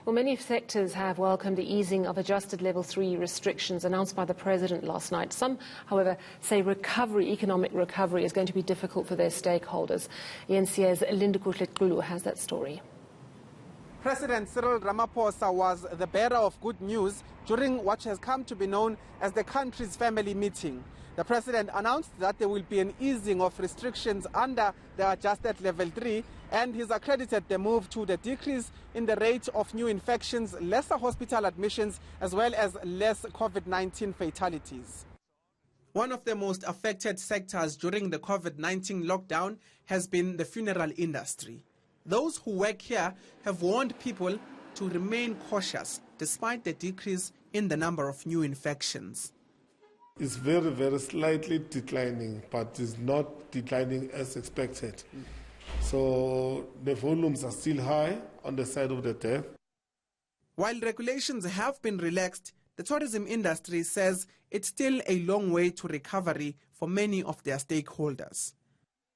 Well, many sectors have welcomed the easing of adjusted level 3 restrictions announced by the President last night. Some, however, say economic recovery is going to be difficult for their stakeholders. eNCA's Lindokuhle Xulu has that story. President Cyril Ramaphosa was the bearer of good news during what has come to be known as the country's family meeting. The president announced that there will be an easing of restrictions under the adjusted level 3, and he's accredited the move to the decrease in the rate of new infections, lesser hospital admissions, as well as less COVID-19 fatalities. One of the most affected sectors during the COVID-19 lockdown has been the funeral industry. Those who work here have warned people to remain cautious despite the decrease in the number of new infections. It's very, very slightly declining, but it's not declining as expected. So the volumes are still high on the side of the death. While regulations have been relaxed, the tourism industry says it's still a long way to recovery for many of their stakeholders.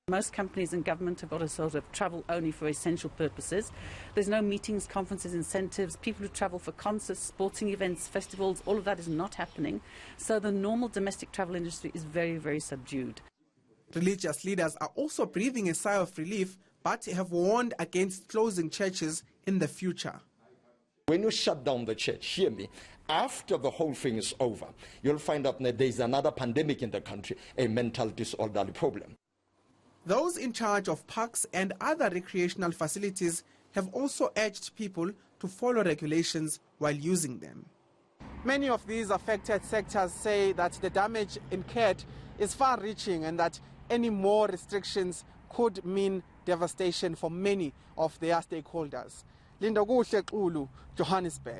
Most companies and government have got to sort of travel only for essential purposes. There's no meetings, conferences, incentives. People who travel for concerts, sporting events, festivals, all of that is not happening. So the normal domestic travel industry is very, very subdued. Religious leaders are also breathing a sigh of relief, but have warned against closing churches in the future. When you shut down the church, hear me, after the whole thing is over, you'll find out that there's another pandemic in the country, a mental disorderly problem. Those in charge of parks and other recreational facilities have also urged people to follow regulations while using them. Many of these affected sectors say that the damage incurred is far-reaching and that any more restrictions could mean devastation for many of their stakeholders. Lindokuhle Xulu, Johannesburg.